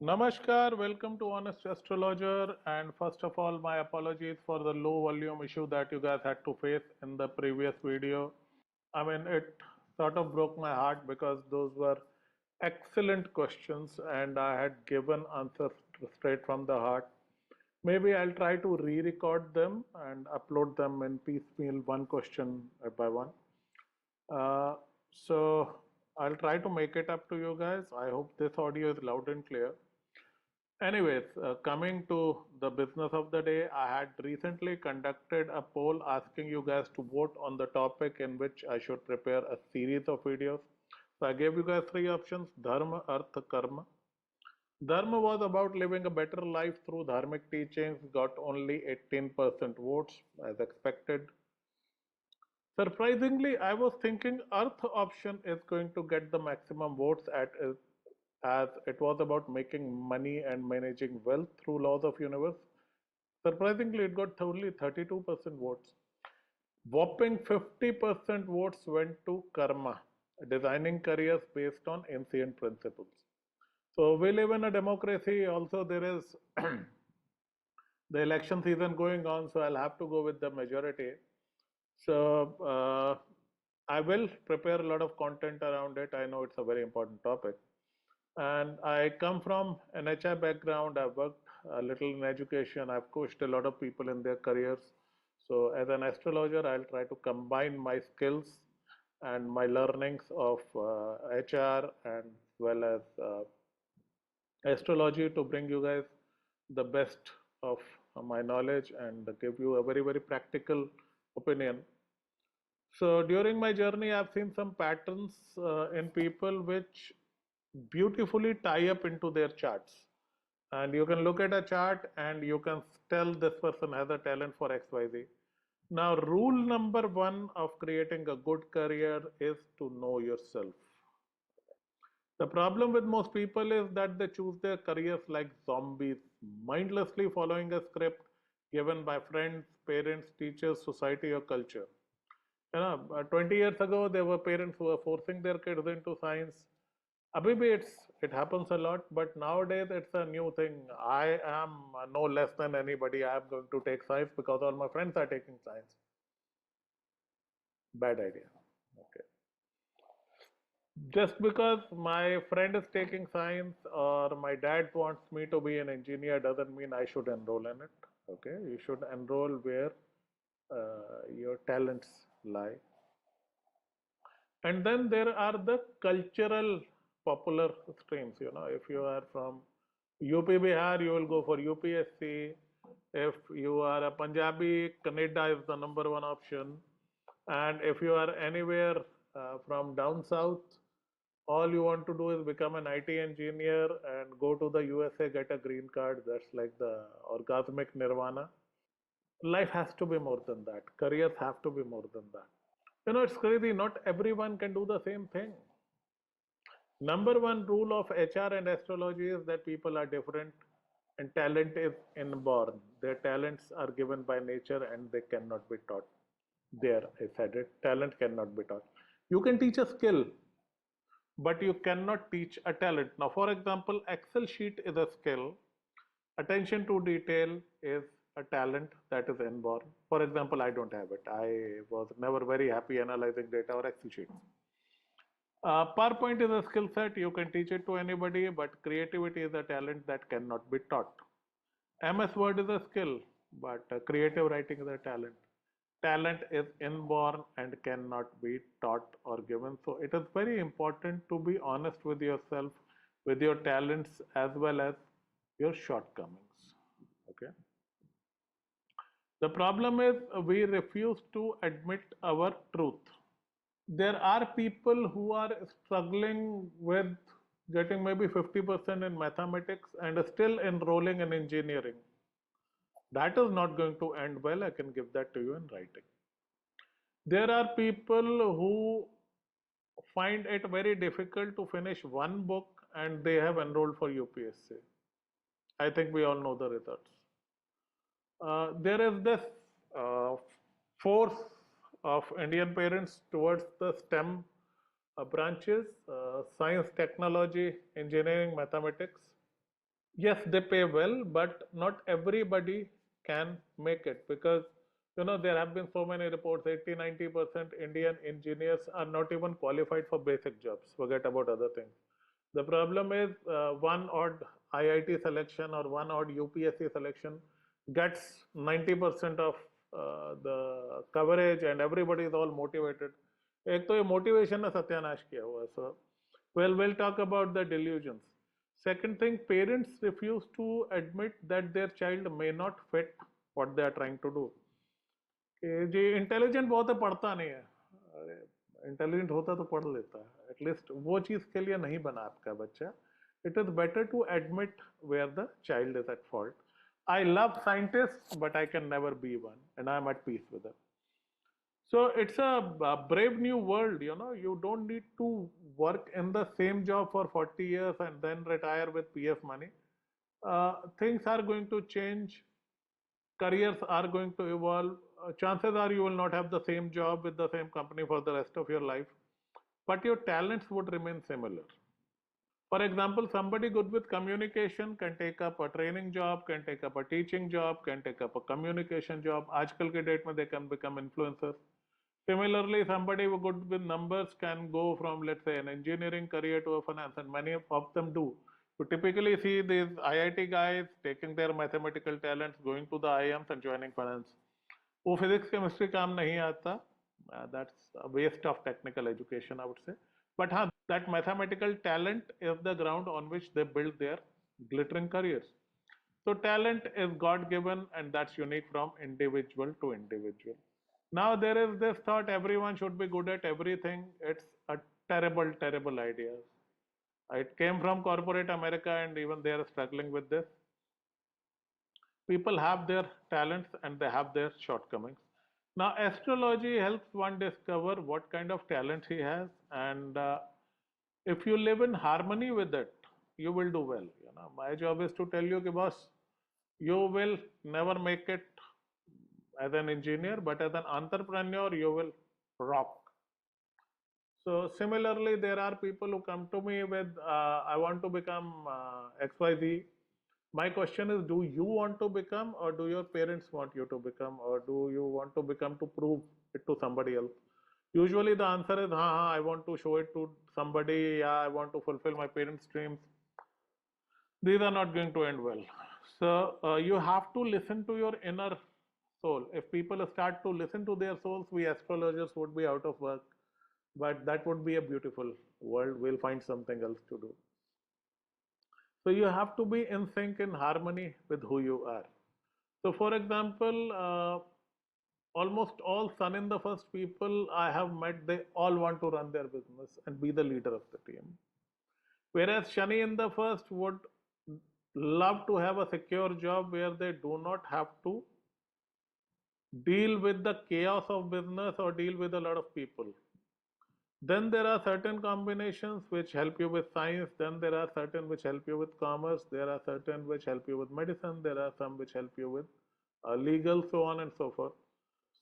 Namaskar, welcome to Honest Astrologer. And first of all, my apologies for the low volume issue that you guys had to face in the previous video. I mean, it sort of broke my heart because those were excellent questions and I had given answers straight from the heart. Maybe I'll try to re record them and upload them in piecemeal, one question by one. Uh, so I'll try to make it up to you guys. I hope this audio is loud and clear. Anyways, coming to the business of the day, I had recently conducted a poll asking you guys to vote on the topic in which I should prepare a series of videos. So I gave you guys three options: Dharma, Artha, Karma. Dharma was about living a better life through dharmic teachings, got only 18% votes as expected. Surprisingly, I was thinking Earth option is going to get the maximum votes at as it was about making money and managing wealth through laws of universe. Surprisingly, it got only 32% votes. Whopping 50% votes went to karma, designing careers based on ancient principles. So we live in a democracy. Also, there is the election season going on, so I'll have to go with the majority. So I will prepare a lot of content around it. I know it's a very important topic. And I come from an HR background. I've worked a little in education. I've coached a lot of people in their careers. So as an astrologer, I'll try to combine my skills and my learnings of HR and well as astrology to bring you guys the best of my knowledge and give you a very, very practical opinion. So during my journey, I've seen some patterns in people which beautifully tie up into their charts. And you can look at a chart and you can tell this person has a talent for XYZ. Now, rule number one of creating a good career is to know yourself. The problem with most people is that they choose their careers like zombies, mindlessly following a script given by friends, parents, teachers, society, or culture. 20 years ago, there were parents who were forcing their kids into science. Abhi bhi it happens a lot, but nowadays it's a new thing. I am no less than anybody. I am going to take science because all my friends are taking science. Bad idea. Okay. Just because my friend is taking science or my dad wants me to be an engineer doesn't mean I should enroll in it. Okay. You should enroll where your talents lie. And then there are the cultural popular streams. If you are from UP Bihar, you will go for UPSC. If you are a Punjabi, Canada is the number one option. And if you are anywhere from down south, all you want to do is become an IT engineer and go to the USA, get a green card. That's like the orgasmic nirvana. Life has to be more than that. Careers have to be more than that. It's crazy. Not everyone can do the same thing. Number one rule of HR and astrology is that people are different and talent is inborn. Their talents are given by nature and they cannot be taught. There, I said it. Talent cannot be taught. You can teach a skill, but you cannot teach a talent. Now, for example, Excel sheet is a skill. Attention to detail is a talent that is inborn. For example, I don't have it. I was never very happy analyzing data or Excel sheets. PowerPoint is a skill set. You can teach it to anybody, but creativity is a talent that cannot be taught. MS Word is a skill, but creative writing is a talent. Talent is inborn and cannot be taught or given. So it is very important to be honest with yourself, with your talents as well as your shortcomings. Okay. The problem is we refuse to admit our truth. There are people who are struggling with getting maybe 50% in mathematics and still enrolling in engineering. That is not going to end well. I can give that to you in writing. There are people who find it very difficult to finish one book and they have enrolled for UPSC. I think we all know the results. There is this uh, force of Indian parents towards the STEM branches, science, technology, engineering, mathematics. Yes, they pay well, but not everybody can make it because there have been so many reports 80-90% Indian engineers are not even qualified for basic jobs. Forget about other things. The problem is one odd IIT selection or one odd UPSC selection gets 90% of the coverage and everybody is all motivated. एक तो ये motivation ने सत्यानाश किया हुआ है. So, well, we'll talk about the delusions. Second thing, parents refuse to admit that their child may not fit what they are trying to do. कि जी intelligent बहुत है, पढ़ता नहीं है. अरे इंटेलिजेंट होता तो पढ़ लेता है. एटलीस्ट वो चीज़ के लिए नहीं बना आपका बच्चा. It is better to admit where the child is at fault. I love scientists, but I can never be one, and I am at peace with it. So it's a brave new world, You don't need to work in the same job for 40 years and then retire with PF money. Things are going to change, careers are going to evolve. Chances are you will not have the same job with the same company for the rest of your life, but your talents would remain similar. For example, somebody good with communication can take up a training job, can take up a teaching job, can take up a communication job. आजकल के date में they can become influencers. Similarly, somebody who good with numbers can go from, let's say, an engineering career to a finance, and many of them do. You typically see these IIT guys taking their mathematical talents, going to the IIMs and joining finance. वो physics chemistry काम नहीं आता. That's a waste of technical education, I would say. But that mathematical talent is the ground on which they build their glittering careers. So talent is God given, and that's unique from individual to individual. Now there is this thought everyone should be good at everything. It's a terrible, terrible idea. It came from corporate America, and even they are struggling with this. People have their talents and they have their shortcomings. Now, astrology helps one discover what kind of talent he has, and if you live in harmony with it, you will do well. My job is to tell you, boss, you will never make it as an engineer, but as an entrepreneur, you will rock. So similarly, there are people who come to me with, I want to become XYZ. My question is, do you want to become, or do your parents want you to become, or do you want to become to prove it to somebody else? Usually the answer is, I want to show it to somebody, yeah, I want to fulfill my parents' dreams. These are not going to end well. So you have to listen to your inner soul. If people start to listen to their souls, we astrologers would be out of work. But that would be a beautiful world. We'll find something else to do. So you have to be in sync, in harmony with who you are. So for example, almost all sun in the first people I have met, they all want to run their business and be the leader of the team. Whereas Shani in the first would love to have a secure job where they do not have to deal with the chaos of business or deal with a lot of people. Then there are certain combinations which help you with science. Then there are certain which help you with commerce. There are certain which help you with medicine. There are some which help you with legal, so on and so forth.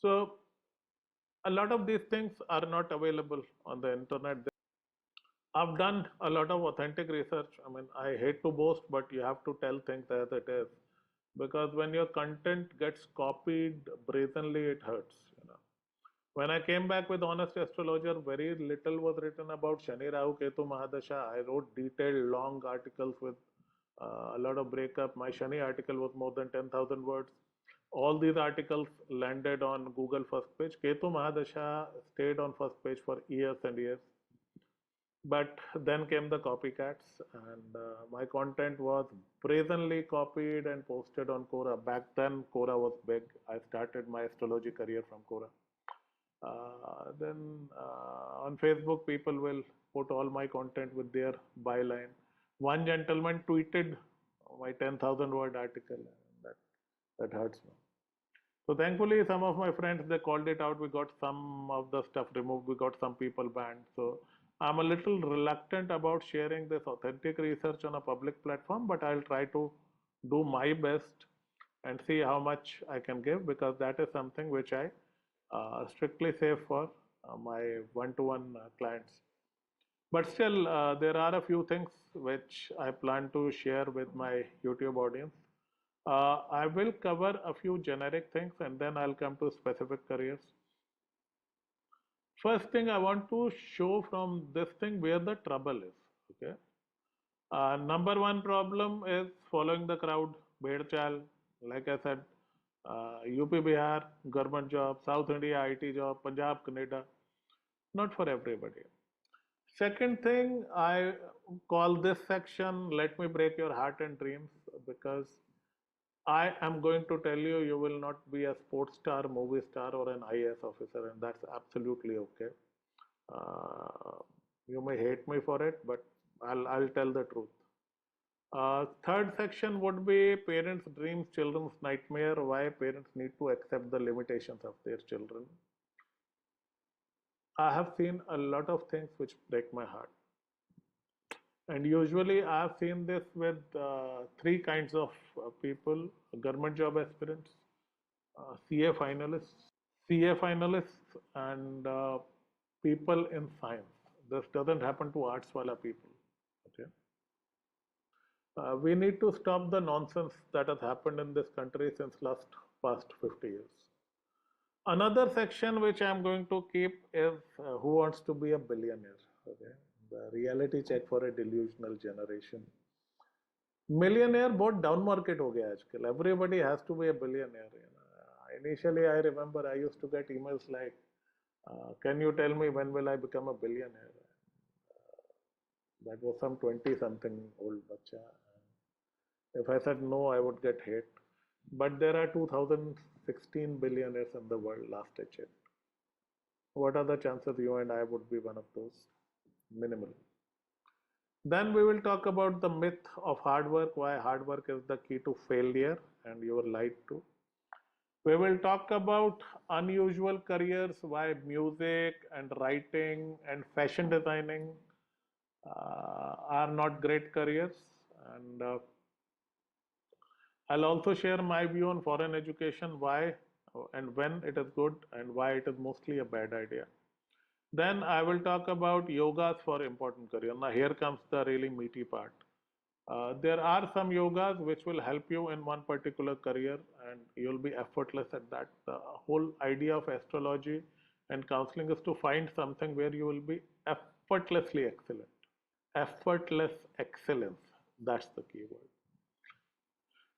So a lot of these things are not available on the internet. I've done a lot of authentic research. I mean, I hate to boast, but you have to tell things as it is. Because when your content gets copied brazenly, it hurts. When I came back with Honest Astrologer, very little was written about Shani Rahu Ketu Mahadasha. I wrote detailed, long articles with a lot of breakup. My Shani article was more than 10,000 words. All these articles landed on Google first page. Ketu Mahadasha stayed on first page for years and years. But then came the copycats, and my content was brazenly copied and posted on Quora. Back then, Quora was big. I started my astrology career from Quora. Then on Facebook, people will put all my content with their byline. One gentleman tweeted my 10,000 word article. That hurts me. So thankfully, some of my friends, they called it out. We got some of the stuff removed. We got some people banned. So I'm a little reluctant about sharing this authentic research on a public platform, but I'll try to do my best and see how much I can give, because that is something which I strictly save for my one-to-one clients. But still, there are a few things which I plan to share with my YouTube audience. I will cover a few generic things and then I'll come to specific careers. First thing I want to show from this thing where the trouble is. Okay. Number one problem is following the crowd. Bhed Chal, like I said, UP Bihar, government job, South India IT job, Punjab, Canada, not for everybody. Second thing, I call this section Let Me Break Your Heart and Dreams, because I am going to tell you, you will not be a sports star, movie star, or an IAS officer, and that's absolutely okay. Uh, you may hate me for it, but I'll tell the truth. Third section would be parents' dreams, children's nightmare, why parents need to accept the limitations of their children. I have seen a lot of things which break my heart. And usually I have seen this with three kinds of people: government job aspirants, CA finalists, and people in science. This doesn't happen to arts wala people. Okay. We need to stop the nonsense that has happened in this country since past 50 years. Another section which I'm going to keep is who wants to be a billionaire. Okay, the reality check for a delusional generation. Millionaire बहुत down market हो गया आजकल. Everybody has to be a billionaire. You know. Initially, I remember I used to get emails like, "Can you tell me when will I become a billionaire?" That was some 20 something old bacha. If I said no, I would get hate. But there are 2016 billionaires in the world, last I checked. What are the chances you and I would be one of those? Minimal. Then we will talk about the myth of hard work, why hard work is the key to failure and you were lied to. We will talk about unusual careers, why music and writing and fashion designing are not great careers. And I'll also share my view on foreign education, why and when it is good and why it is mostly a bad idea. Then I will talk about yogas for important career. Now here comes the really meaty part. There are some yogas which will help you in one particular career and you'll be effortless at that. The whole idea of astrology and counseling is to find something where you will be effortlessly excellent. Effortless excellence, that's the key word.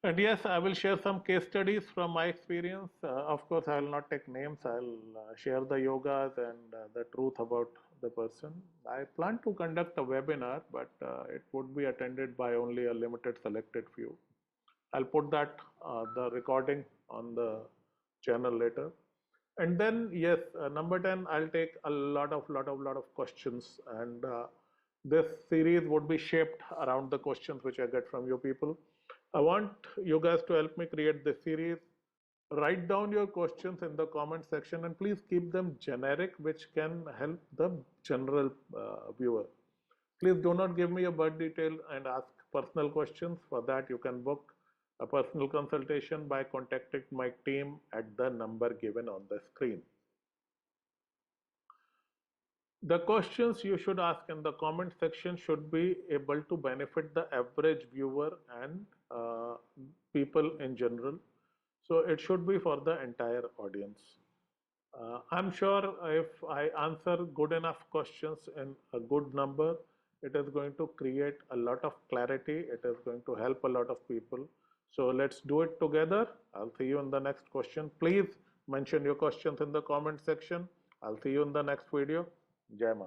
And yes, I will share some case studies from my experience. Of course, I will not take names. I'll share the yogas and the truth about the person. I plan to conduct a webinar, but it would be attended by only a limited selected few. I'll put that the recording on the channel later. And then yes, number 10, I'll take a lot of questions, and this series would be shaped around the questions which I get from you people. I want you guys to help me create this series. Write down your questions in the comment section and please keep them generic, which can help the general viewer. Please do not give me a birth detail and ask personal questions. For that, you can book a personal consultation by contacting my team at the number given on the screen. The questions you should ask in the comment section should be able to benefit the average viewer and people in general. So it should be for the entire audience. I'm sure if I answer good enough questions in a good number, it is going to create a lot of clarity. It is going to help a lot of people. So let's do it together. I'll see you in the next question. Please mention your questions in the comment section. I'll see you in the next video. Jai Ma.